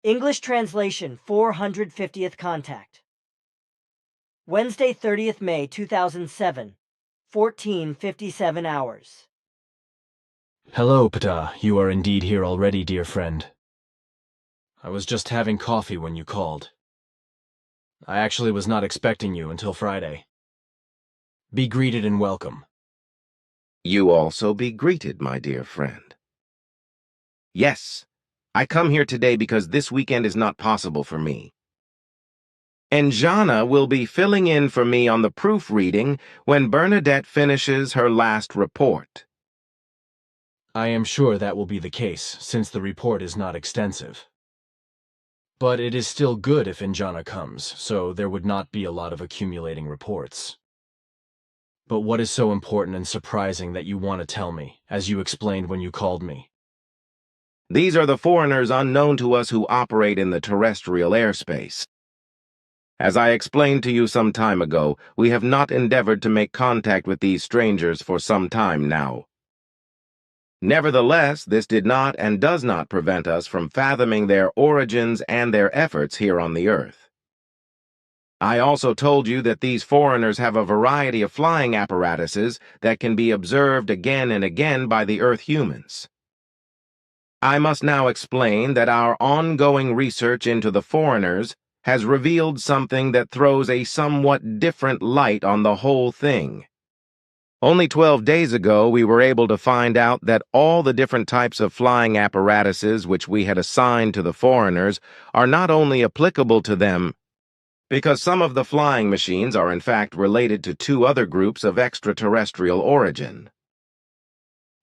English translation 450th contact. Wednesday, 30th May 2007, 14:57 hours. Hello, Ptaah. You are indeed here already, dear friend. I was just having coffee when you called. I actually was not expecting you until Friday. Be greeted and welcome. You also be greeted, my dear friend. Yes, I come here today because this weekend is not possible for me. And Jana will be filling in for me on the proofreading when Bernadette finishes her last report. I am sure that will be the case, since the report is not extensive. But it is still good if Injana comes, so there would not be a lot of accumulating reports. But what is so important and surprising that you want to tell me, as you explained when you called me? These are the foreigners unknown to us who operate in the terrestrial airspace. As I explained to you some time ago, we have not endeavored to make contact with these strangers for some time now. Nevertheless, this did not and does not prevent us from fathoming their origins and their efforts here on the Earth. I also told you that these foreigners have a variety of flying apparatuses that can be observed again and again by the Earth humans. I must now explain that our ongoing research into the foreigners has revealed something that throws a somewhat different light on the whole thing. Only 12 days ago, we were able to find out that all the different types of flying apparatuses which we had assigned to the foreigners are not only applicable to them, because some of the flying machines are in fact related to two other groups of extraterrestrial origin.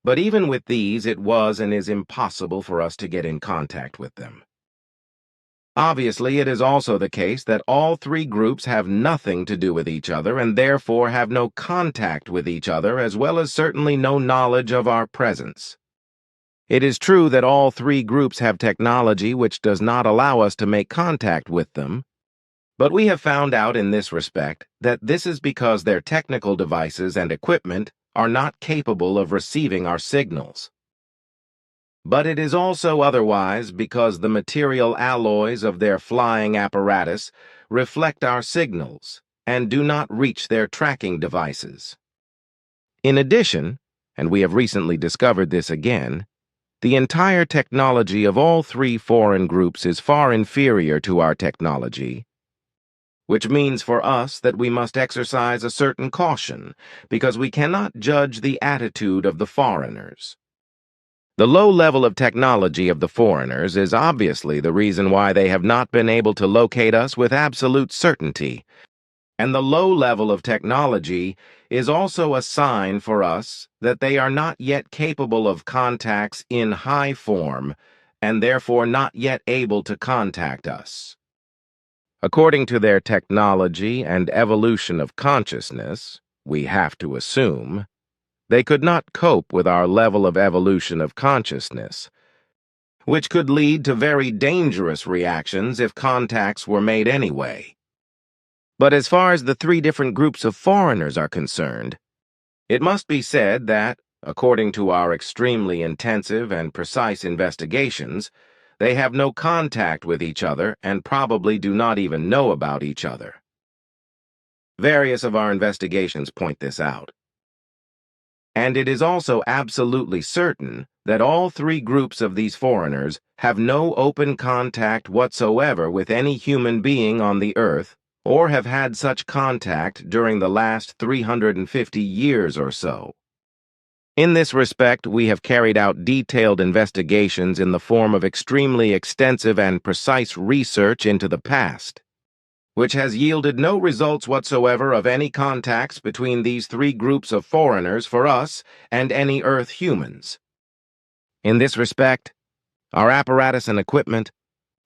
But even with these, it was and is impossible for us to get in contact with them. Obviously, it is also the case that all three groups have nothing to do with each other and therefore have no contact with each other, as well as certainly no knowledge of our presence. It is true that all three groups have technology which does not allow us to make contact with them, but we have found out in this respect that this is because their technical devices and equipment are not capable of receiving our signals. But it is also otherwise because the material alloys of their flying apparatus reflect our signals and do not reach their tracking devices. In addition, and we have recently discovered this again, the entire technology of all three foreign groups is far inferior to our technology, which means for us that we must exercise a certain caution because we cannot judge the attitude of the foreigners. The low level of technology of the foreigners is obviously the reason why they have not been able to locate us with absolute certainty, and the low level of technology is also a sign for us that they are not yet capable of contacts in high form, and therefore not yet able to contact us. According to their technology and evolution of consciousness, we have to assume, they could not cope with our level of evolution of consciousness, which could lead to very dangerous reactions if contacts were made anyway. But as far as the three different groups of foreigners are concerned, it must be said that, according to our extremely intensive and precise investigations, they have no contact with each other and probably do not even know about each other. Various of our investigations point this out. And it is also absolutely certain that all three groups of these foreigners have no open contact whatsoever with any human being on the Earth, or have had such contact during the last 350 years or so. In this respect, we have carried out detailed investigations in the form of extremely extensive and precise research into the past, which has yielded no results whatsoever of any contacts between these three groups of foreigners for us and any Earth humans. In this respect, our apparatus and equipment,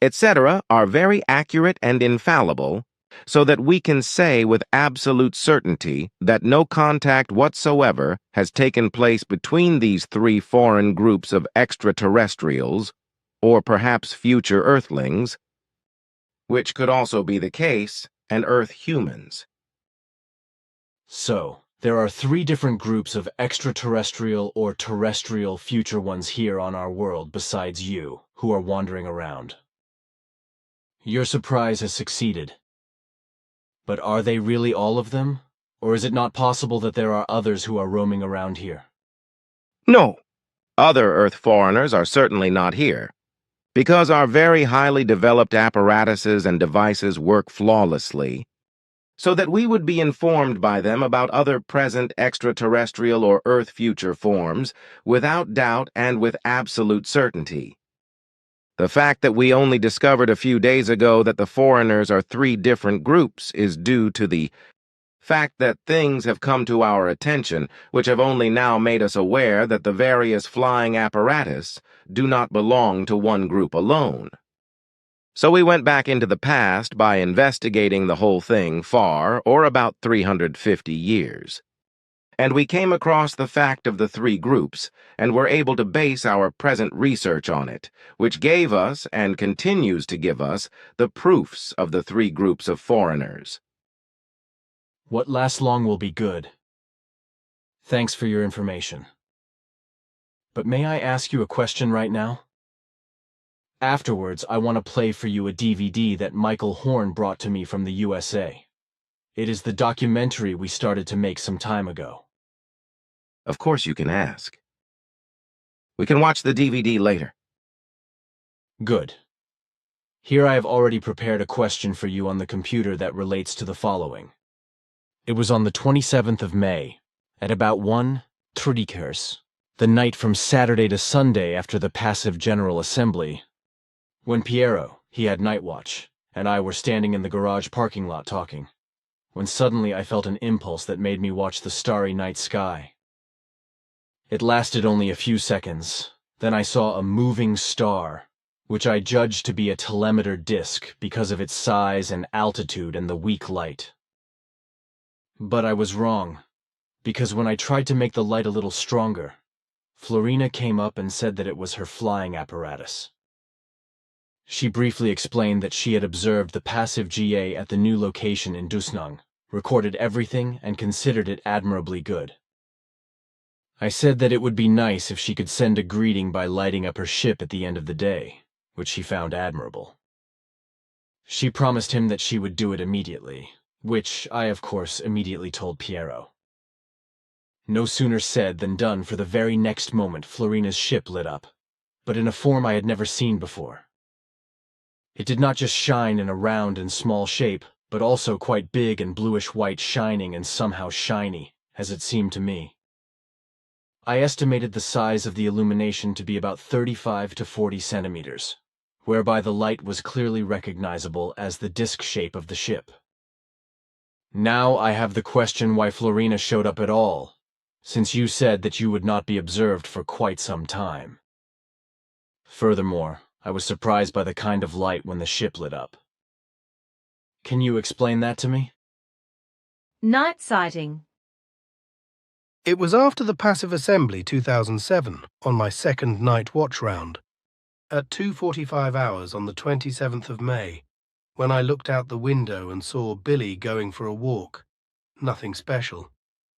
etc., are very accurate and infallible, so that we can say with absolute certainty that no contact whatsoever has taken place between these three foreign groups of extraterrestrials, or perhaps future Earthlings, which could also be the case, and Earth humans. So, there are three different groups of extraterrestrial or terrestrial future ones here on our world besides you, who are wandering around. Your surprise has succeeded. But are they really all of them? Or is it not possible that there are others who are roaming around here? No, other Earth foreigners are certainly not here, because our very highly developed apparatuses and devices work flawlessly, so that we would be informed by them about other present extraterrestrial or Earth future forms without doubt and with absolute certainty. The fact that we only discovered a few days ago that the foreigners are 3 different groups is due to the fact that things have come to our attention which have only now made us aware that the various flying apparatus do not belong to one group alone. So we went back into the past by investigating the whole thing for, or about 350 years. And we came across the fact of the 3 groups, and were able to base our present research on it, which gave us, and continues to give us, the proofs of the 3 groups of foreigners. What lasts long will be good. Thanks for your information. But may I ask you a question right now? Afterwards, I want to play for you a DVD that Michael Horn brought to me from the USA. It is the documentary we started to make some time ago. Of course you can ask. We can watch the DVD later. Good. Here I have already prepared a question for you on the computer that relates to the following. It was on the 27th of May, at about 1:30, the night from Saturday to Sunday after the passive General Assembly, when Piero, he had night watch, and I were standing in the garage parking lot talking, when suddenly I felt an impulse that made me watch the starry night sky. It lasted only a few seconds. Then I saw a moving star, which I judged to be a telemeter disk because of its size and altitude and the weak light. But I was wrong, because when I tried to make the light a little stronger, Florina came up and said that it was her flying apparatus. She briefly explained that she had observed the passive GA at the new location in Dusnang, recorded everything, and considered it admirably good. I said that it would be nice if she could send a greeting by lighting up her ship at the end of the day, which she found admirable. She promised him that she would do it immediately, which I, of course, immediately told Piero. No sooner said than done, for the very next moment Florina's ship lit up, but in a form I had never seen before. It did not just shine in a round and small shape, but also quite big and bluish-white, shining and somehow shiny, as it seemed to me. I estimated the size of the illumination to be about 35 to 40 centimeters, whereby the light was clearly recognizable as the disk shape of the ship. Now I have the question why Florina showed up at all, since you said that you would not be observed for quite some time. Furthermore, I was surprised by the kind of light when the ship lit up. Can you explain that to me? Night sighting. It was after the Passive Assembly 2007, on my second night watch round, at 2:45 hours on the 27th of May, when I looked out the window and saw Billy going for a walk. Nothing special,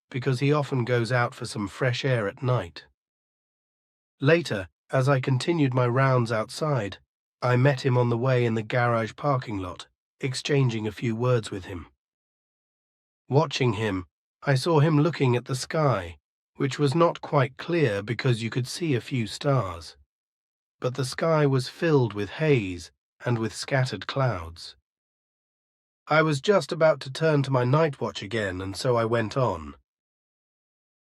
because he often goes out for some fresh air at night. Later, as I continued my rounds outside, I met him on the way in the garage parking lot, exchanging a few words with him. Watching him, I saw him looking at the sky, which was not quite clear because you could see a few stars. But the sky was filled with haze and with scattered clouds. I was just about to turn to my night watch again, and so I went on.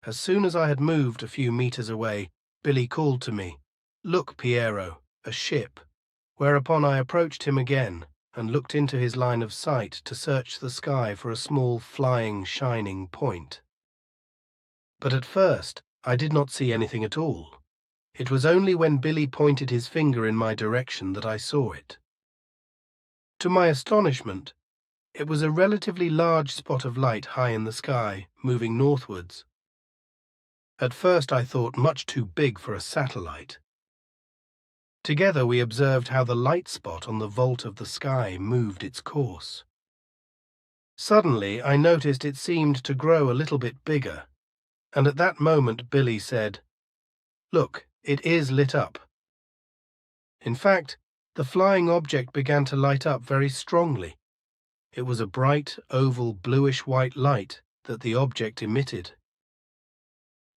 As soon as I had moved a few meters away, Billy called to me, "Look, Piero, a ship," whereupon I approached him again and looked into his line of sight to search the sky for a small flying, shining point. But at first, I did not see anything at all. It was only when Billy pointed his finger in my direction that I saw it. To my astonishment, it was a relatively large spot of light high in the sky, moving northwards. At first I thought much too big for a satellite. Together we observed how the light spot on the vault of the sky moved its course. Suddenly I noticed it seemed to grow a little bit bigger, and at that moment Billy said, "Look, it is lit up." In fact, the flying object began to light up very strongly. It was a bright, oval, bluish-white light that the object emitted.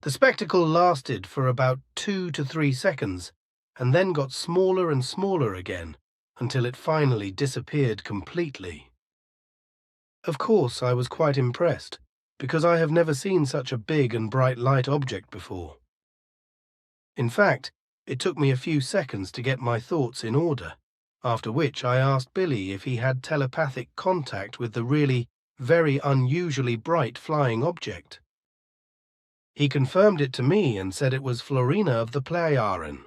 The spectacle lasted for about 2 to 3 seconds, and then got smaller and smaller again, until it finally disappeared completely. Of course, I was quite impressed, because I have never seen such a big and bright light object before. In fact, it took me a few seconds to get my thoughts in order, after which I asked Billy if he had telepathic contact with the really very unusually bright flying object. He confirmed it to me and said it was Florina of the Pleiaren.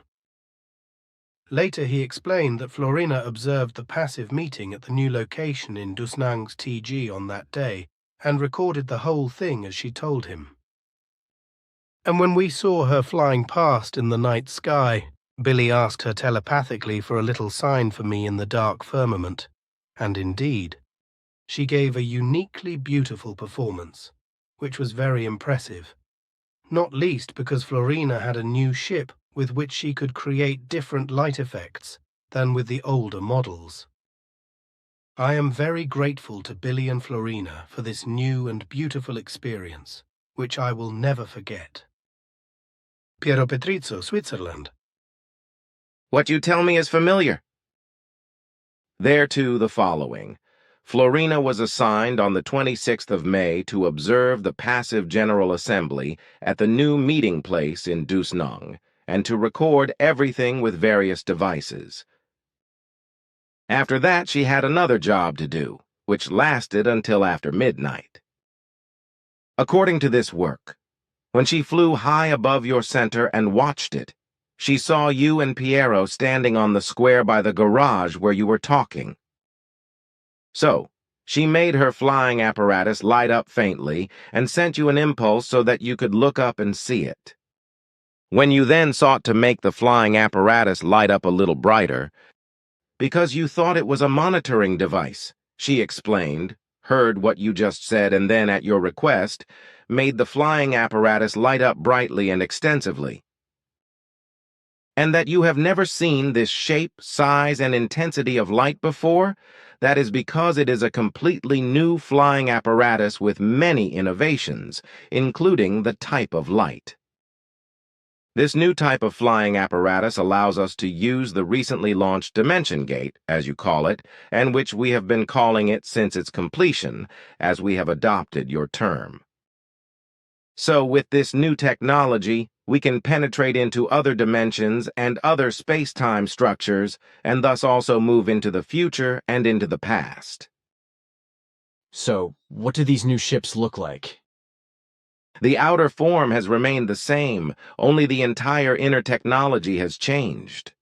Later he explained that Florina observed the passive meeting at the new location in Dusnang's TG on that day and recorded the whole thing as she told him. And when we saw her flying past in the night sky, Billy asked her telepathically for a little sign for me in the dark firmament, and indeed, she gave a uniquely beautiful performance, which was very impressive, not least because Florina had a new ship with which she could create different light effects than with the older models. I am very grateful to Billy and Florina for this new and beautiful experience, which I will never forget. Piero Petrizzo, Switzerland. What you tell me is familiar. Thereto the following. Florina was assigned on the 26th of May to observe the passive General Assembly at the new meeting place in Dusnang, and to record everything with various devices. After that, she had another job to do, which lasted until after midnight. According to this work, when she flew high above your center and watched it, she saw you and Piero standing on the square by the garage where you were talking. So, she made her flying apparatus light up faintly and sent you an impulse so that you could look up and see it. When you then sought to make the flying apparatus light up a little brighter, because you thought it was a monitoring device, she explained, heard what you just said, and then, at your request, made the flying apparatus light up brightly and extensively. And that you have never seen this shape, size, and intensity of light before, that is because it is a completely new flying apparatus with many innovations, including the type of light. This new type of flying apparatus allows us to use the recently launched Dimension Gate, as you call it, and which we have been calling it since its completion, as we have adopted your term. So with this new technology, we can penetrate into other dimensions and other space-time structures, and thus also move into the future and into the past. So, what do these new ships look like? The outer form has remained the same, only the entire inner technology has changed.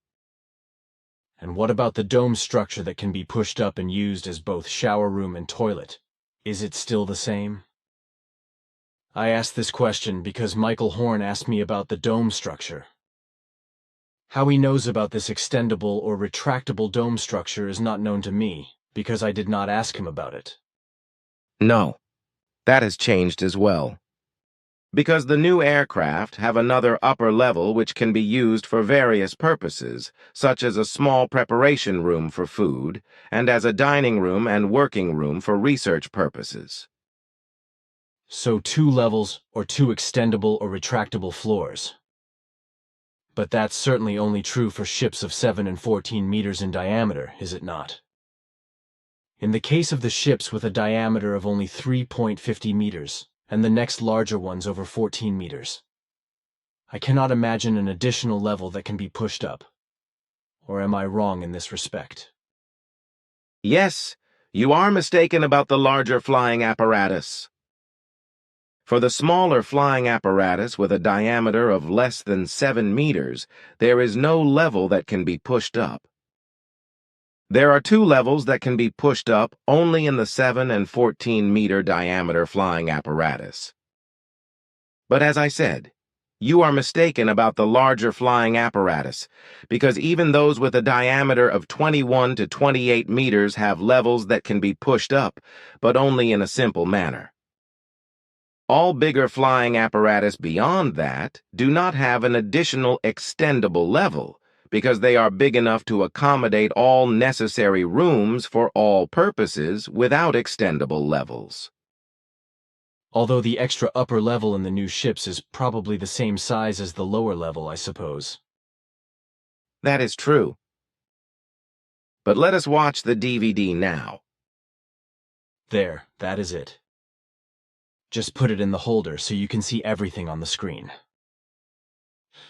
And what about the dome structure that can be pushed up and used as both shower room and toilet? Is it still the same? I asked this question because Michael Horn asked me about the dome structure. How he knows about this extendable or retractable dome structure is not known to me, because I did not ask him about it. No, that has changed as well. Because the new aircraft have another upper level which can be used for various purposes, such as a small preparation room for food, and as a dining room and working room for research purposes. So 2 levels or 2 extendable or retractable floors. But that's certainly only true for ships of 7 and 14 meters in diameter, is it not? In the case of the ships with a diameter of only 3.50 meters, and the next larger ones over 14 meters, I cannot imagine an additional level that can be pushed up. Or am I wrong in this respect? Yes, you are mistaken about the larger flying apparatus. For the smaller flying apparatus with a diameter of less than 7 meters, there is no level that can be pushed up. There are 2 levels that can be pushed up only in the 7 and 14 meter diameter flying apparatus. But as I said, you are mistaken about the larger flying apparatus, because even those with a diameter of 21 to 28 meters have levels that can be pushed up, but only in a simple manner. All bigger flying apparatus beyond that do not have an additional extendable level, because they are big enough to accommodate all necessary rooms for all purposes without extendable levels. Although the extra upper level in the new ships is probably the same size as the lower level, I suppose. That is true. But let us watch the DVD now. There, that is it. Just put it in the holder so you can see everything on the screen.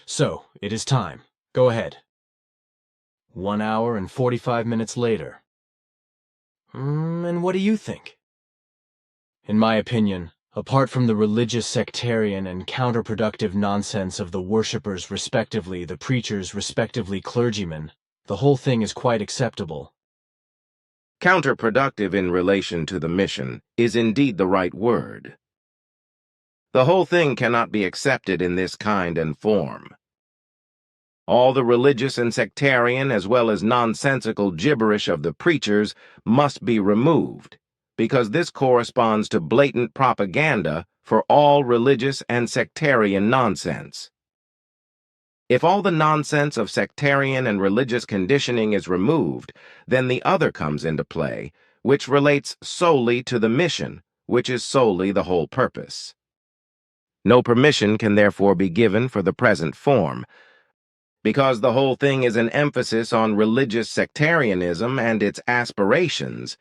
So, it is time. Go ahead. 1 hour and 45 minutes later. And what do you think? In my opinion, apart from the religious sectarian and counterproductive nonsense of the worshippers respectively, the preachers respectively clergymen, the whole thing is quite acceptable. Counterproductive in relation to the mission is indeed the right word. The whole thing cannot be accepted in this kind and form. All the religious and sectarian as well as nonsensical gibberish of the preachers must be removed, because this corresponds to blatant propaganda for all religious and sectarian nonsense. If all the nonsense of sectarian and religious conditioning is removed, then the other comes into play, which relates solely to the mission, which is solely the whole purpose. No permission can therefore be given for the present form, because the whole thing is an emphasis on religious sectarianism and its aspirations,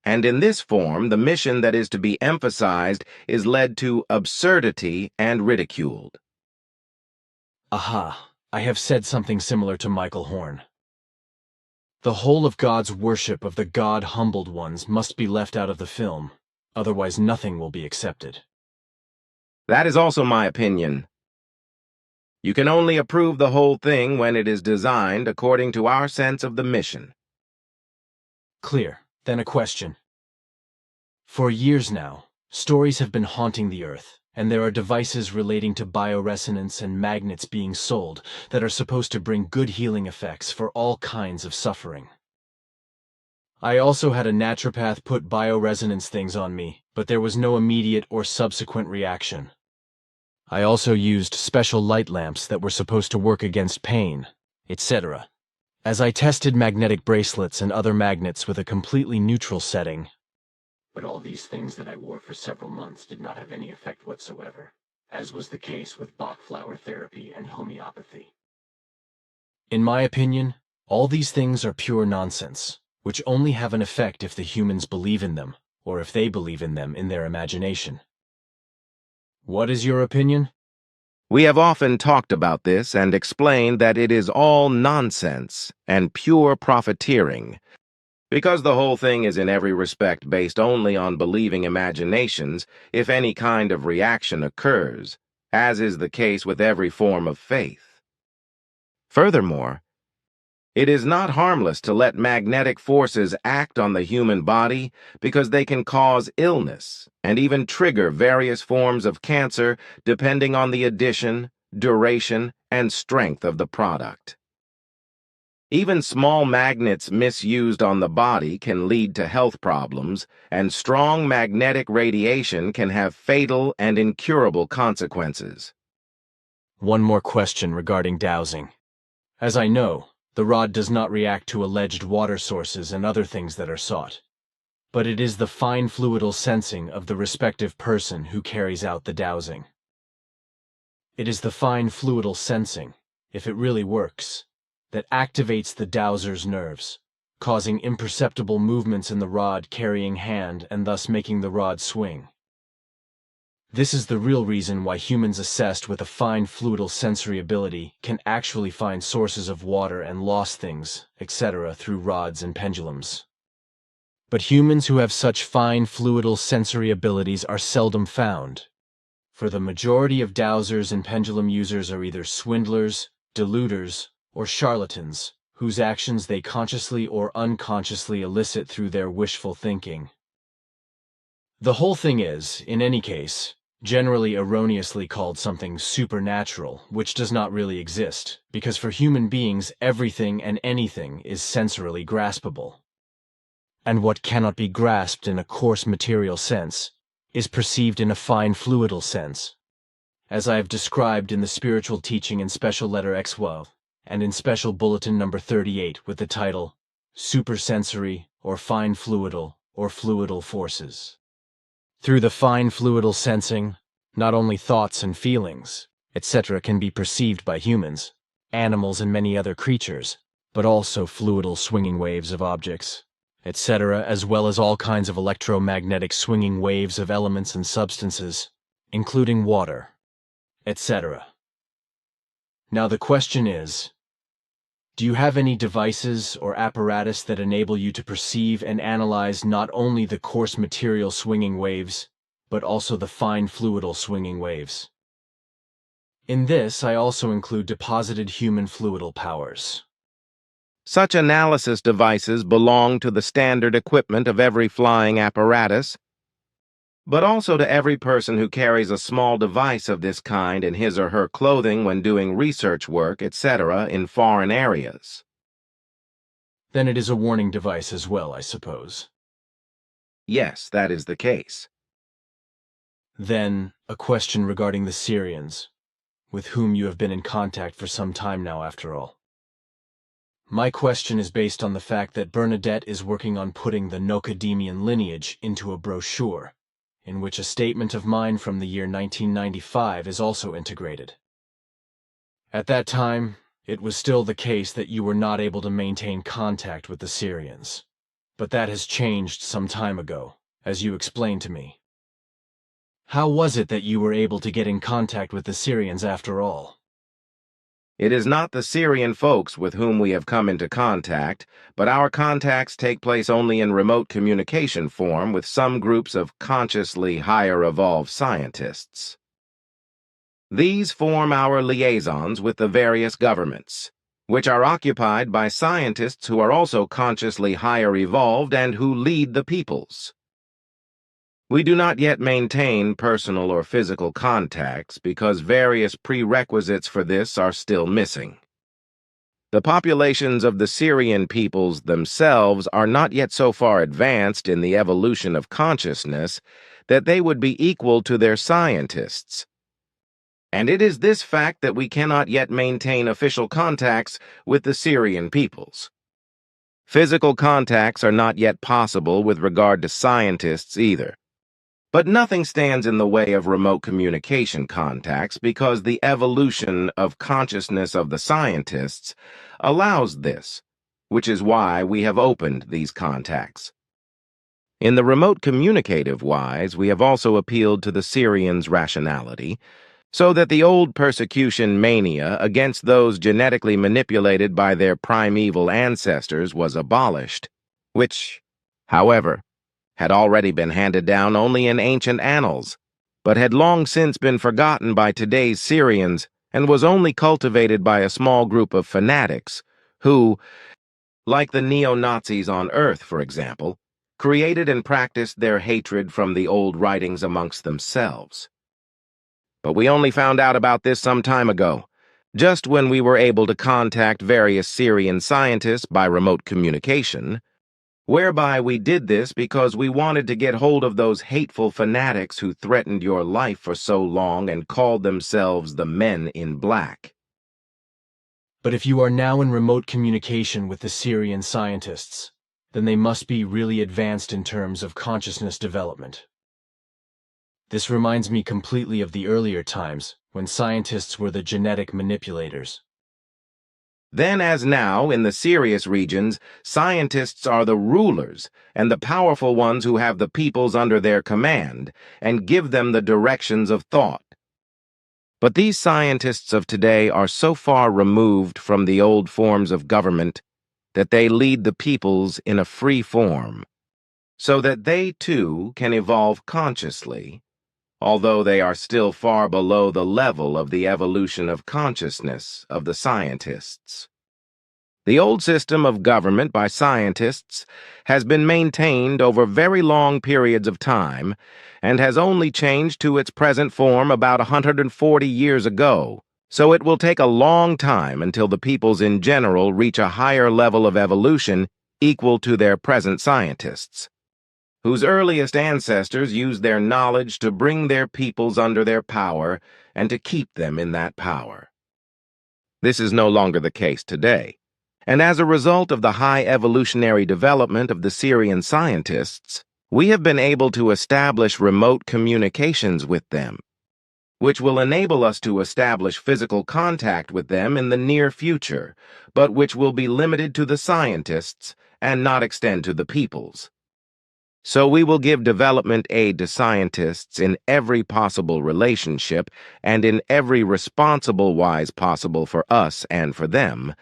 and in this form the mission that is to be emphasized is led to absurdity and ridiculed. Aha, I have said something similar to Michael Horn. The whole of God's worship of the God-humbled ones must be left out of the film, otherwise nothing will be accepted. That is also my opinion. You can only approve the whole thing when it is designed according to our sense of the mission. Clear. Then a question. For years now, stories have been haunting the Earth, and there are devices relating to bioresonance and magnets being sold that are supposed to bring good healing effects for all kinds of suffering. I also had a naturopath put bioresonance things on me, but there was no immediate or subsequent reaction. I also used special light lamps that were supposed to work against pain, etc. As I tested magnetic bracelets and other magnets with a completely neutral setting. But all these things that I wore for several months did not have any effect whatsoever, as was the case with Bach flower therapy and homeopathy. In my opinion, all these things are pure nonsense, which only have an effect if the humans believe in them, or if they believe in them in their imagination. What is your opinion? We have often talked about this and explained that it is all nonsense and pure profiteering, because the whole thing is in every respect based only on believing imaginations if any kind of reaction occurs, as is the case with every form of faith. Furthermore, it is not harmless to let magnetic forces act on the human body because they can cause illness and even trigger various forms of cancer depending on the addition, duration, and strength of the product. Even small magnets misused on the body can lead to health problems, and strong magnetic radiation can have fatal and incurable consequences. One more question regarding dowsing. As I know, the rod does not react to alleged water sources and other things that are sought, but it is the fine fluidal sensing of the respective person who carries out the dowsing. It is the fine fluidal sensing, if it really works, that activates the dowser's nerves, causing imperceptible movements in the rod carrying hand and thus making the rod swing. This is the real reason why humans assessed with a fine fluidal sensory ability can actually find sources of water and lost things, etc. through rods and pendulums. But humans who have such fine fluidal sensory abilities are seldom found, for the majority of dowsers and pendulum users are either swindlers, deluders, or charlatans, whose actions they consciously or unconsciously elicit through their wishful thinking. The whole thing is, in any case, generally erroneously called something supernatural, which does not really exist, because for human beings everything and anything is sensorily graspable. And what cannot be grasped in a coarse material sense is perceived in a fine fluidal sense, as I have described in the spiritual teaching in Special Letter X12, and in Special Bulletin number 38 with the title, Supersensory or Fine Fluidal or Fluidal Forces. Through the fine fluidal sensing, not only thoughts and feelings, etc. can be perceived by humans, animals and many other creatures, but also fluidal swinging waves of objects, etc., as well as all kinds of electromagnetic swinging waves of elements and substances, including water, etc. Now the question is, do you have any devices or apparatus that enable you to perceive and analyze not only the coarse material swinging waves, but also the fine fluidal swinging waves? In this, I also include deposited human fluidal powers. Such analysis devices belong to the standard equipment of every flying apparatus, but also to every person who carries a small device of this kind in his or her clothing when doing research work, etc., in foreign areas. Then it is a warning device as well, I suppose. Yes, that is the case. Then, a question regarding the Syrians, with whom you have been in contact for some time now, after all. My question is based on the fact that Bernadette is working on putting the Nocademian lineage into a brochure, in which a statement of mine from the year 1995 is also integrated. At that time, it was still the case that you were not able to maintain contact with the Syrians, but that has changed some time ago, as you explained to me. How was it that you were able to get in contact with the Syrians after all? It is not the Syrian folks with whom we have come into contact, but our contacts take place only in remote communication form with some groups of consciously higher evolved scientists. These form our liaisons with the various governments, which are occupied by scientists who are also consciously higher evolved and who lead the peoples. We do not yet maintain personal or physical contacts because various prerequisites for this are still missing. The populations of the Syrian peoples themselves are not yet so far advanced in the evolution of consciousness that they would be equal to their scientists. And it is this fact that we cannot yet maintain official contacts with the Syrian peoples. Physical contacts are not yet possible with regard to scientists either. But nothing stands in the way of remote communication contacts because the evolution of consciousness of the scientists allows this, which is why we have opened these contacts. In the remote communicative wise, we have also appealed to the Syrians' rationality, so that the old persecution mania against those genetically manipulated by their primeval ancestors was abolished, which, however, had already been handed down only in ancient annals, but had long since been forgotten by today's Syrians and was only cultivated by a small group of fanatics who, like the neo-Nazis on Earth, for example, created and practiced their hatred from the old writings amongst themselves. But we only found out about this some time ago, just when we were able to contact various Syrian scientists by remote communication, whereby we did this because we wanted to get hold of those hateful fanatics who threatened your life for so long and called themselves the Men in Black. But if you are now in remote communication with the Syrian scientists, then they must be really advanced in terms of consciousness development. This reminds me completely of the earlier times when scientists were the genetic manipulators. Then as now, in the serious regions, scientists are the rulers and the powerful ones who have the peoples under their command and give them the directions of thought. But these scientists of today are so far removed from the old forms of government that they lead the peoples in a free form, so that they too can evolve consciously, although they are still far below the level of the evolution of consciousness of the scientists. The old system of government by scientists has been maintained over very long periods of time and has only changed to its present form about 140 years ago, so it will take a long time until the peoples in general reach a higher level of evolution equal to their present scientists, whose earliest ancestors used their knowledge to bring their peoples under their power and to keep them in that power. This is no longer the case today. And as a result of the high evolutionary development of the Syrian scientists, we have been able to establish remote communications with them, which will enable us to establish physical contact with them in the near future, but which will be limited to the scientists and not extend to the peoples. So we will give development aid to scientists in every possible relationship and in every responsible wise possible for us and for them,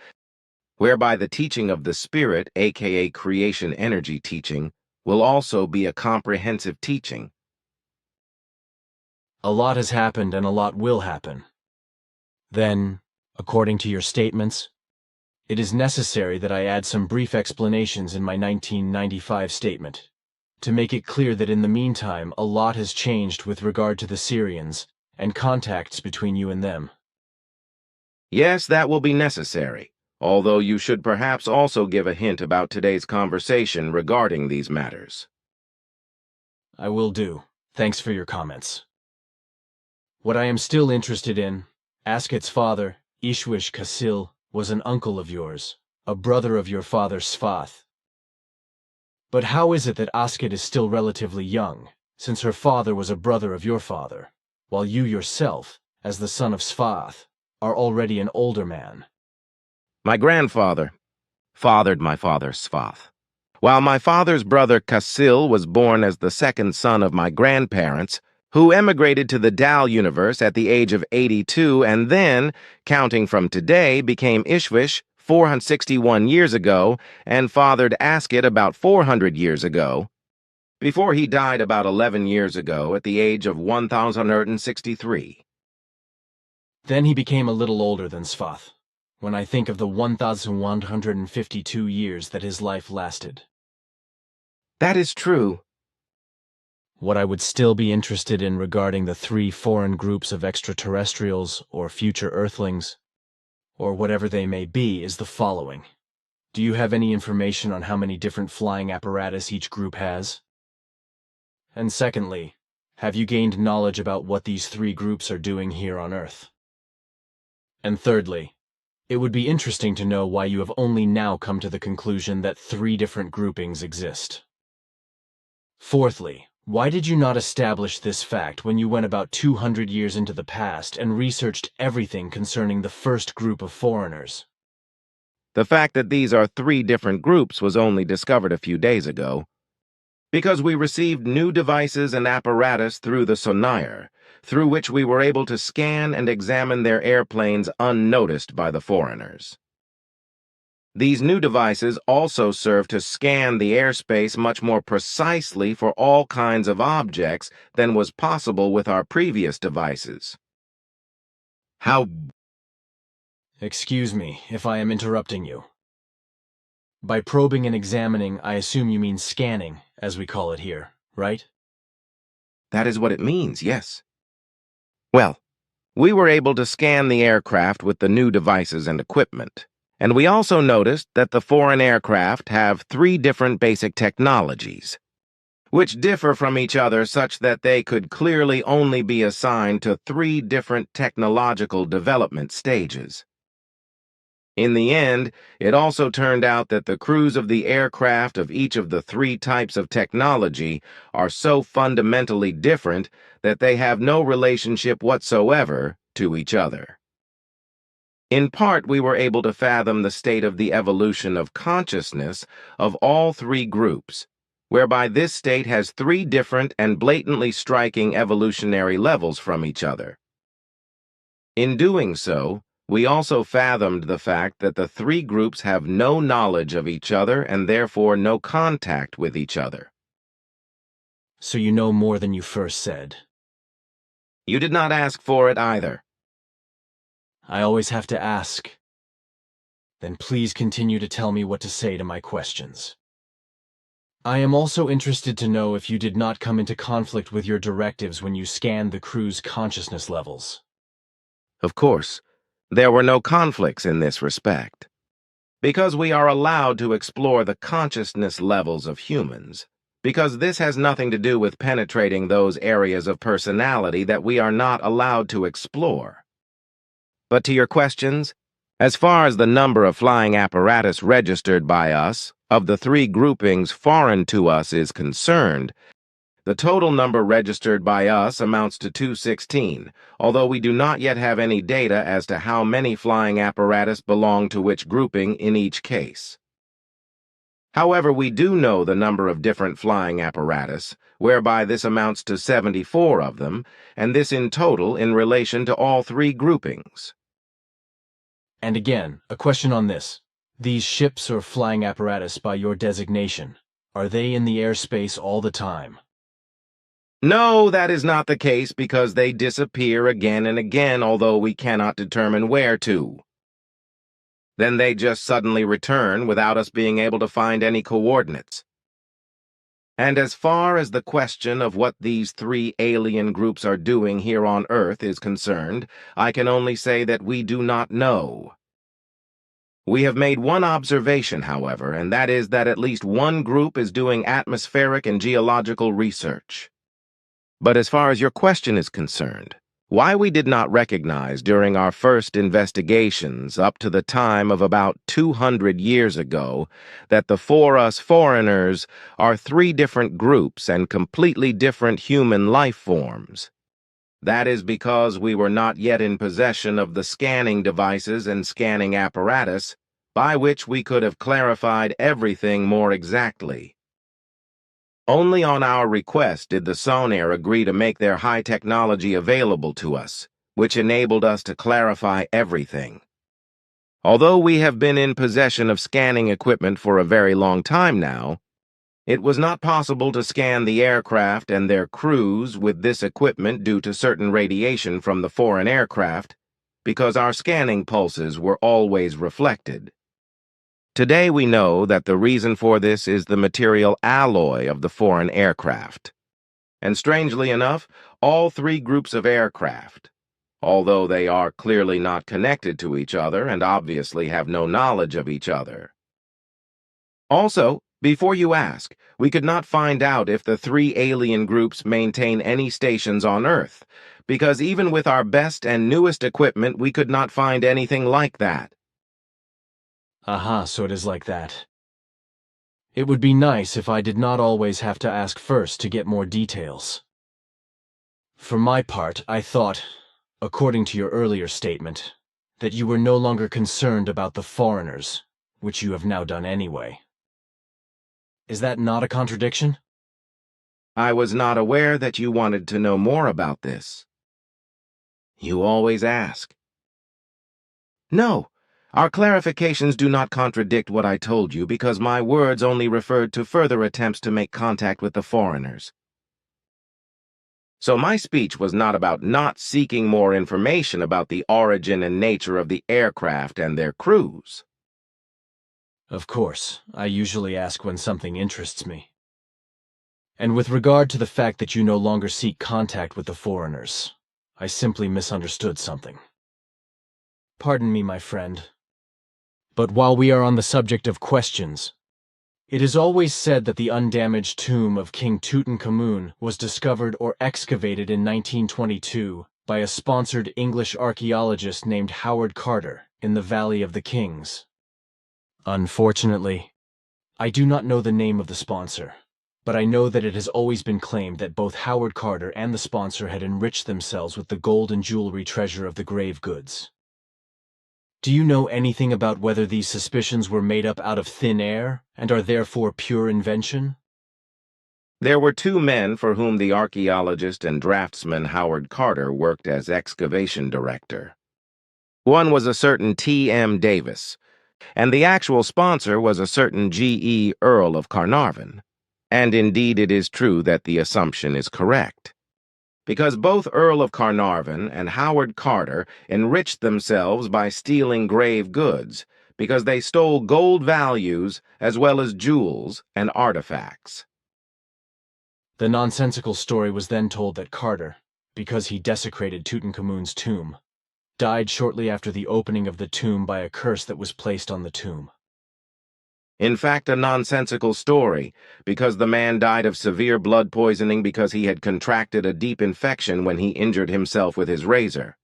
whereby the teaching of the Spirit, aka creation energy teaching, will also be a comprehensive teaching. A lot has happened and a lot will happen. Then, according to your statements, it is necessary that I add some brief explanations in my 1995 statement, to make it clear that in the meantime a lot has changed with regard to the Syrians and contacts between you and them. Yes, that will be necessary, although you should perhaps also give a hint about today's conversation regarding these matters. I will do. Thanks for your comments. What I am still interested in, Asket's father, Ishwish Kasil, was an uncle of yours, a brother of your father Sfath. But how is it that Asket is still relatively young, since her father was a brother of your father, while you yourself, as the son of Sfath, are already an older man? My grandfather fathered my father Sfath, while my father's brother Kasil was born as the second son of my grandparents, who emigrated to the Dal universe at the age of 82 and then, counting from today, became Ishwish 461 years ago and fathered Asket about 400 years ago, before he died about 11 years ago at the age of 1,163. Then he became a little older than Sfath, when I think of the 1,152 years that his life lasted. That is true. What I would still be interested in regarding the 3 foreign groups of extraterrestrials or future Earthlings, or whatever they may be, is the following. Do you have any information on how many different flying apparatus each group has? And secondly, have you gained knowledge about what these 3 groups are doing here on Earth? And thirdly, it would be interesting to know why you have only now come to the conclusion that 3 different groupings exist. Fourthly, why did you not establish this fact when you went about 200 years into the past and researched everything concerning the first group of foreigners? The fact that these are 3 different groups was only discovered a few days ago, because we received new devices and apparatus through the sonar, through which we were able to scan and examine their airplanes unnoticed by the foreigners. These new devices also serve to scan the airspace much more precisely for all kinds of objects than was possible with our previous devices. How... Excuse me if I am interrupting you. By probing and examining, I assume you mean scanning, as we call it here, right? That is what it means, yes. Well, we were able to scan the aircraft with the new devices and equipment, and we also noticed that the foreign aircraft have 3 different basic technologies, which differ from each other such that they could clearly only be assigned to 3 different technological development stages. In the end, it also turned out that the crews of the aircraft of each of the 3 types of technology are so fundamentally different that they have no relationship whatsoever to each other. In part, we were able to fathom the state of the evolution of consciousness of all 3 groups, whereby this state has 3 different and blatantly striking evolutionary levels from each other. In doing so, we also fathomed the fact that the 3 groups have no knowledge of each other and therefore no contact with each other. So you know more than you first said. You did not ask for it either. I always have to ask. Then please continue to tell me what to say to my questions. I am also interested to know if you did not come into conflict with your directives when you scanned the crew's consciousness levels. Of course, there were no conflicts in this respect, because we are allowed to explore the consciousness levels of humans, because this has nothing to do with penetrating those areas of personality that we are not allowed to explore. But to your questions, As far as the number of flying apparatus registered by us, of the three groupings foreign to us is concerned, the total number registered by us amounts to 216, although we do not yet have any data as to how many flying apparatus belong to which grouping in each case. However, we do know the number of different flying apparatus, whereby this amounts to 74 of them, and this in total in relation to all three groupings. And again, a question on this. These ships or flying apparatus by your designation, are they in the airspace all the time? No, that is not the case because they disappear again and again, although we cannot determine where to. Then they just suddenly return without us being able to find any coordinates. And as far as the question of what these three alien groups are doing here on Earth is concerned, I can only say that we do not know. We have made one observation, however, and that is that at least one group is doing atmospheric and geological research. But as far as your question is concerned, why we did not recognize during our first investigations up to the time of about 200 years ago that the For Us foreigners are three different groups and completely different human life forms. That is because we were not yet in possession of the scanning devices and scanning apparatus by which we could have clarified everything more exactly. Only on our request did the Sonair agree to make their high technology available to us, which enabled us to clarify everything. Although we have been in possession of scanning equipment for a very long time now, it was not possible to scan the aircraft and their crews with this equipment due to certain radiation from the foreign aircraft, because our scanning pulses were always reflected. Today we know that the reason for this is the material alloy of the foreign aircraft. And strangely enough, all three groups of aircraft, although they are clearly not connected to each other and obviously have no knowledge of each other. Also, before you ask, we could not find out if the three alien groups maintain any stations on Earth, because even with our best and newest equipment we could not find anything like that. Aha, so it is like that. It would be nice if I did not always have to ask first to get more details. For my part, I thought, according to your earlier statement, that you were no longer concerned about the foreigners, which you have now done anyway. Is that not a contradiction? I was not aware that you wanted to know more about this. You always ask. No. Our clarifications do not contradict what I told you because my words only referred to further attempts to make contact with the foreigners. So my speech was not about not seeking more information about the origin and nature of the aircraft and their crews. Of course, I usually ask when something interests me. And with regard to the fact that you no longer seek contact with the foreigners, I simply misunderstood something. Pardon me, my friend. But while we are on the subject of questions, it is always said that the undamaged tomb of King Tutankhamun was discovered or excavated in 1922 by a sponsored English archaeologist named Howard Carter in the Valley of the Kings. Unfortunately, I do not know the name of the sponsor, but I know that it has always been claimed that both Howard Carter and the sponsor had enriched themselves with the gold and jewelry treasure of the grave goods. Do you know anything about whether these suspicions were made up out of thin air and are therefore pure invention? There were two men for whom the archaeologist and draftsman Howard Carter worked as excavation director. One was a certain T.M. Davis, and the actual sponsor was a certain G.E. Earl of Carnarvon. And indeed it is true that the assumption is correct. Because both Earl of Carnarvon and Howard Carter enriched themselves by stealing grave goods, because they stole gold values as well as jewels and artifacts. The nonsensical story was then told that Carter, because he desecrated Tutankhamun's tomb, died shortly after the opening of the tomb by a curse that was placed on the tomb. In fact, a nonsensical story, because the man died of severe blood poisoning because he had contracted a deep infection when he injured himself with his razor.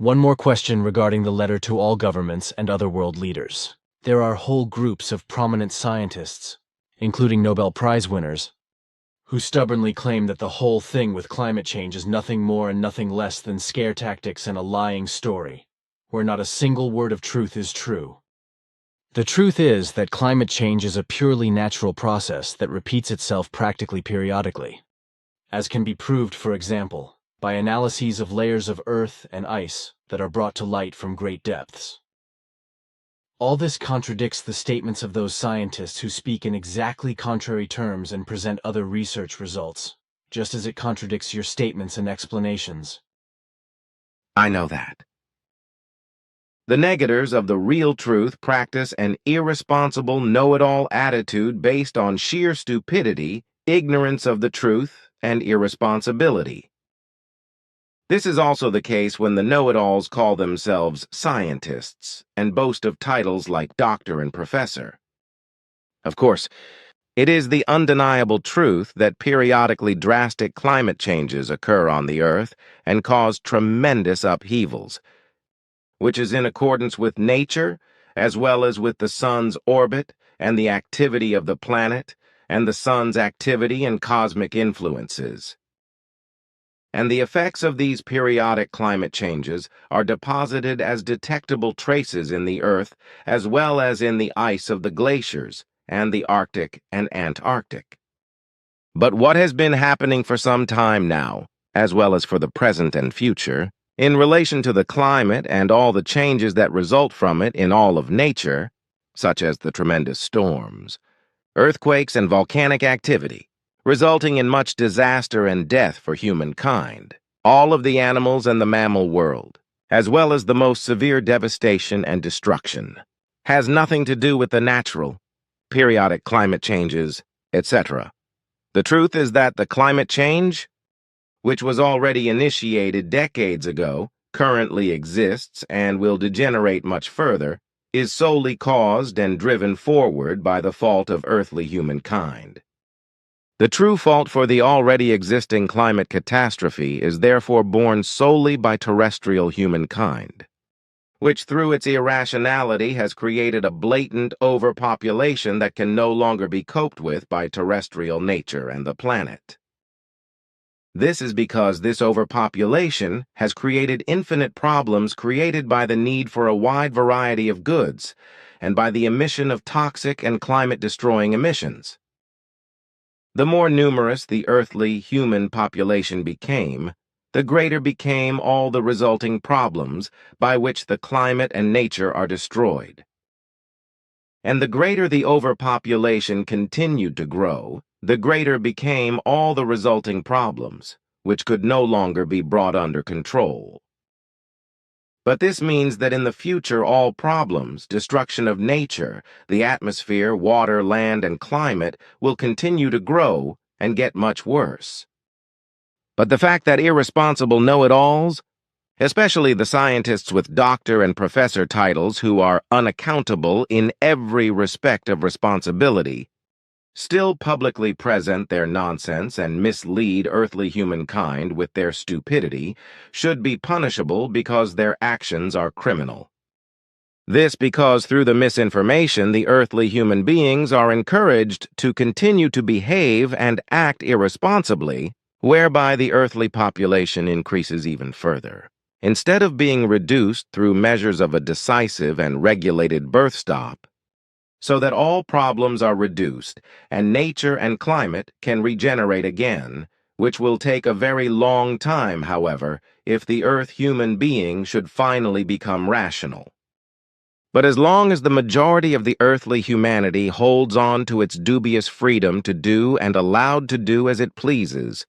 One more question regarding the letter to all governments and other world leaders. There are whole groups of prominent scientists, including Nobel Prize winners, who stubbornly claim that the whole thing with climate change is nothing more and nothing less than scare tactics and a lying story, where not a single word of truth is true. The truth is that climate change is a purely natural process that repeats itself practically periodically, as can be proved, for example, by analyses of layers of earth and ice that are brought to light from great depths. All this contradicts the statements of those scientists who speak in exactly contrary terms and present other research results, just as it contradicts your statements and explanations. I know that. The negators of the real truth practice an irresponsible know-it-all attitude based on sheer stupidity, ignorance of the truth, and irresponsibility. This is also the case when the know-it-alls call themselves scientists and boast of titles like doctor and professor. Of course, it is the undeniable truth that periodically drastic climate changes occur on the Earth and cause tremendous upheavals, which is in accordance with nature, as well as with the sun's orbit and the activity of the planet and the sun's activity and cosmic influences. And the effects of these periodic climate changes are deposited as detectable traces in the Earth as well as in the ice of the glaciers and the Arctic and Antarctic. But what has been happening for some time now, as well as for the present and future, in relation to the climate and all the changes that result from it in all of nature, such as the tremendous storms, earthquakes, and volcanic activity, resulting in much disaster and death for humankind, all of the animals and the mammal world, as well as the most severe devastation and destruction, has nothing to do with the natural, periodic climate changes, etc. The truth is that the climate change, which was already initiated decades ago, currently exists and will degenerate much further, is solely caused and driven forward by the fault of earthly humankind. The true fault for the already existing climate catastrophe is therefore borne solely by terrestrial humankind, which through its irrationality has created a blatant overpopulation that can no longer be coped with by terrestrial nature and the planet. This is because this overpopulation has created infinite problems created by the need for a wide variety of goods and by the emission of toxic and climate-destroying emissions. The more numerous the earthly human population became, the greater became all the resulting problems by which the climate and nature are destroyed. And the greater the overpopulation continued to grow, the greater became all the resulting problems, which could no longer be brought under control. But this means that in the future all problems, destruction of nature, the atmosphere, water, land, and climate will continue to grow and get much worse. But the fact that irresponsible know-it-alls, especially the scientists with doctor and professor titles who are unaccountable in every respect of responsibility, still publicly present their nonsense and mislead earthly humankind with their stupidity, should be punishable because their actions are criminal. This because through the misinformation the earthly human beings are encouraged to continue to behave and act irresponsibly, whereby the earthly population increases even further. Instead of being reduced through measures of a decisive and regulated birth stop, so that all problems are reduced and nature and climate can regenerate again, which will take a very long time, however, if the Earth human being should finally become rational. But as long as the majority of the earthly humanity holds on to its dubious freedom to do and allowed to do as it pleases,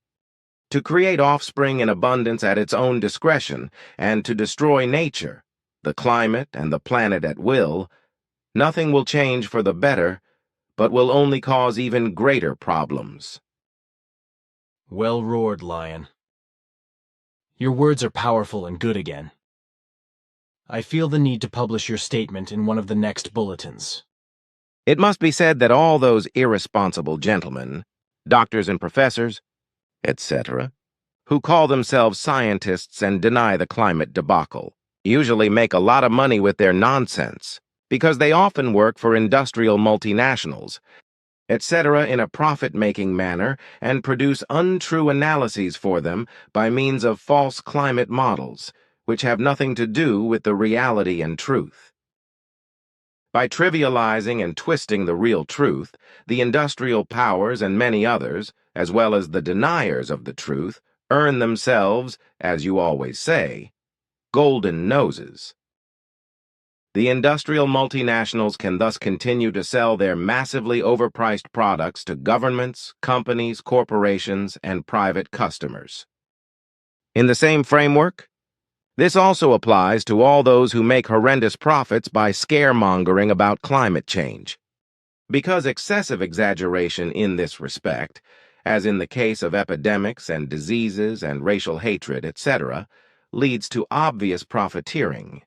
to create offspring in abundance at its own discretion, and to destroy nature, the climate, and the planet at will, nothing will change for the better, but will only cause even greater problems. Well roared, Lion. Your words are powerful and good again. I feel the need to publish your statement in one of the next bulletins. It must be said that all those irresponsible gentlemen, doctors and professors, etc., who call themselves scientists and deny the climate debacle, usually make a lot of money with their nonsense because they often work for industrial multinationals, etc., in a profit-making manner and produce untrue analyses for them by means of false climate models, which have nothing to do with the reality and truth. By trivializing and twisting the real truth, the industrial powers and many others, as well as the deniers of the truth, earn themselves, as you always say, golden noses. The industrial multinationals can thus continue to sell their massively overpriced products to governments, companies, corporations, and private customers. In the same framework, this also applies to all those who make horrendous profits by scaremongering about climate change. Because excessive exaggeration in this respect, as in the case of epidemics and diseases and racial hatred, etc., leads to obvious profiteering.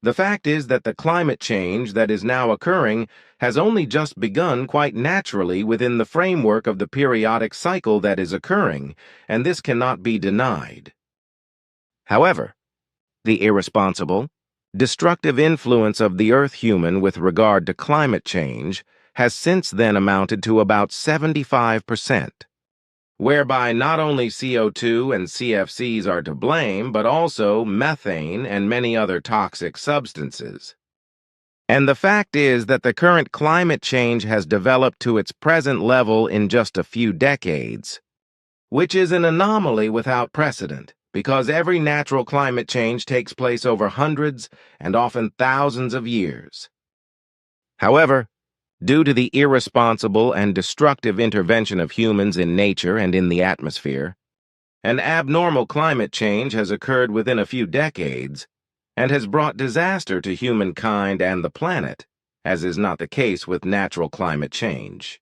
The fact is that the climate change that is now occurring has only just begun quite naturally within the framework of the periodic cycle that is occurring, and this cannot be denied. However, the irresponsible, destructive influence of the Earth human with regard to climate change has since then amounted to about 75%. Whereby not only CO2 and CFCs are to blame, but also methane and many other toxic substances. And the fact is that the current climate change has developed to its present level in just a few decades, which is an anomaly without precedent, because every natural climate change takes place over hundreds and often thousands of years. However, due to the irresponsible and destructive intervention of humans in nature and in the atmosphere, an abnormal climate change has occurred within a few decades and has brought disaster to humankind and the planet, as is not the case with natural climate change.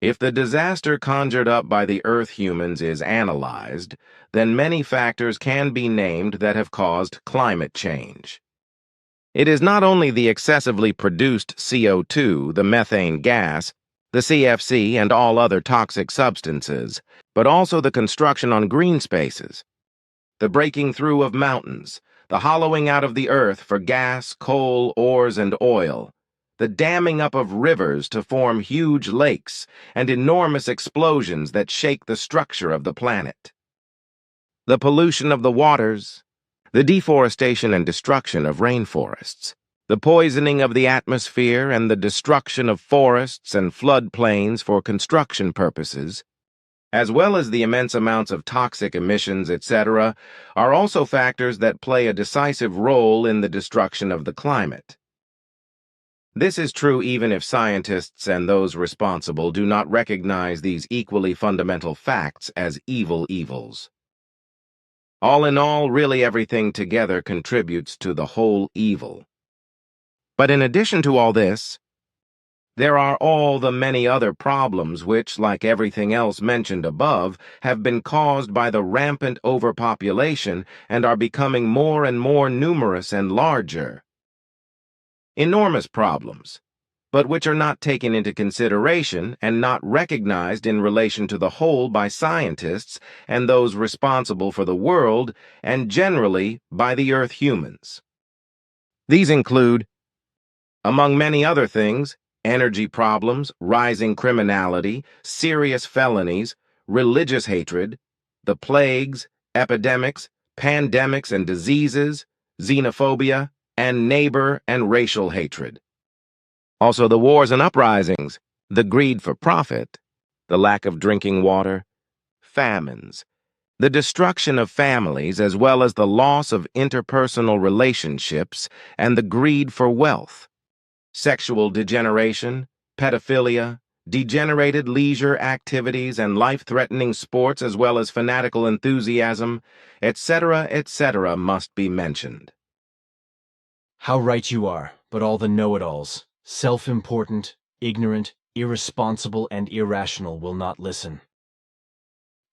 If the disaster conjured up by the Earth humans is analyzed, then many factors can be named that have caused climate change. It is not only the excessively produced CO2, the methane gas, the CFC, and all other toxic substances, but also the construction on green spaces, the breaking through of mountains, the hollowing out of the earth for gas, coal, ores, and oil, the damming up of rivers to form huge lakes, and enormous explosions that shake the structure of the planet, the pollution of the waters, the deforestation and destruction of rainforests, the poisoning of the atmosphere and the destruction of forests and floodplains for construction purposes, as well as the immense amounts of toxic emissions, etc., are also factors that play a decisive role in the destruction of the climate. This is true even if scientists and those responsible do not recognize these equally fundamental facts as evils. All in all, really everything together contributes to the whole evil. But in addition to all this, there are all the many other problems which, like everything else mentioned above, have been caused by the rampant overpopulation and are becoming more and more numerous and larger. Enormous problems, but which are not taken into consideration and not recognized in relation to the whole by scientists and those responsible for the world, and generally by the Earth humans. These include, among many other things, energy problems, rising criminality, serious felonies, religious hatred, the plagues, epidemics, pandemics and diseases, xenophobia, and neighbor and racial hatred. Also the wars and uprisings, the greed for profit, the lack of drinking water, famines, the destruction of families as well as the loss of interpersonal relationships and the greed for wealth, sexual degeneration, pedophilia, degenerated leisure activities and life-threatening sports as well as fanatical enthusiasm, etc., must be mentioned. How right you are, but all the know-it-alls, self-important, ignorant, irresponsible, and irrational will not listen.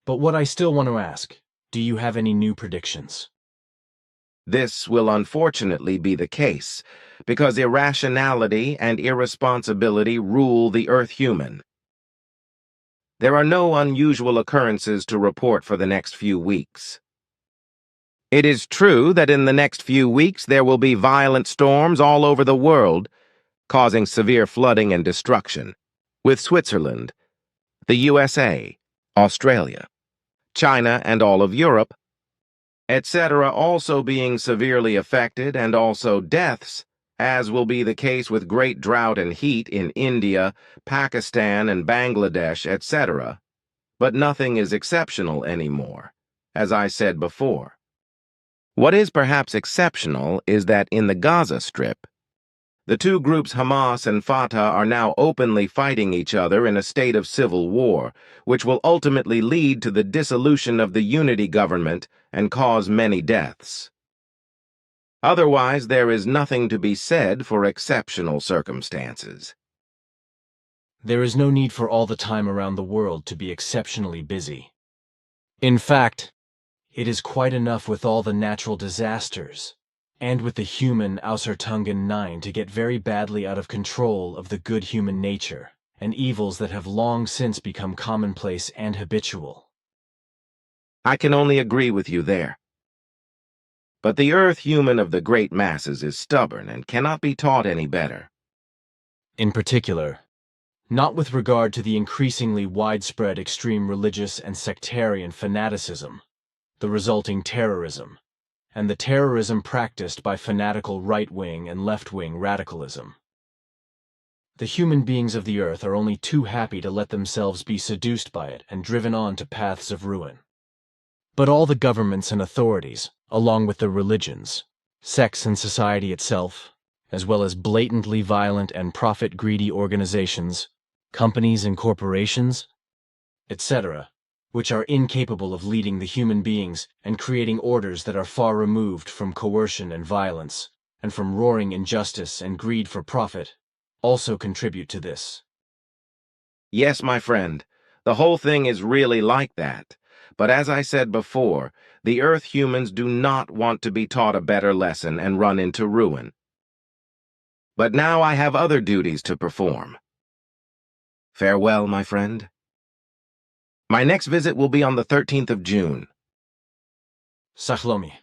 But what I still want to ask, do you have any new predictions? This will unfortunately be the case, because irrationality and irresponsibility rule the Earth human. There are no unusual occurrences to report for the next few weeks. It is true that in the next few weeks there will be violent storms all over the world, causing severe flooding and destruction, with Switzerland, the USA, Australia, China, and all of Europe, etc., also being severely affected, and also deaths, as will be the case with great drought and heat in India, Pakistan, and Bangladesh, etc. But nothing is exceptional anymore, as I said before. What is perhaps exceptional is that in the Gaza Strip, the two groups Hamas and Fatah are now openly fighting each other in a state of civil war, which will ultimately lead to the dissolution of the unity government and cause many deaths. Otherwise, there is nothing to be said for exceptional circumstances. There is no need for all the time around the world to be exceptionally busy. In fact, it is quite enough with all the natural disasters, and with the human Ausertungen 9 to get very badly out of control of the good human nature, and evils that have long since become commonplace and habitual. I can only agree with you there. But the earth human of the great masses is stubborn and cannot be taught any better. In particular, not with regard to the increasingly widespread extreme religious and sectarian fanaticism, the resulting terrorism, and the terrorism practiced by fanatical right-wing and left-wing radicalism. The human beings of the earth are only too happy to let themselves be seduced by it and driven on to paths of ruin. But all the governments and authorities, along with the religions, sects and society itself, as well as blatantly violent and profit-greedy organizations, companies and corporations, etc., which are incapable of leading the human beings and creating orders that are far removed from coercion and violence, and from roaring injustice and greed for profit, also contribute to this. Yes, my friend, the whole thing is really like that. But as I said before, the earth humans do not want to be taught a better lesson and run into ruin. But now I have other duties to perform. Farewell, my friend. My next visit will be on the 13th of June. Sachlomi.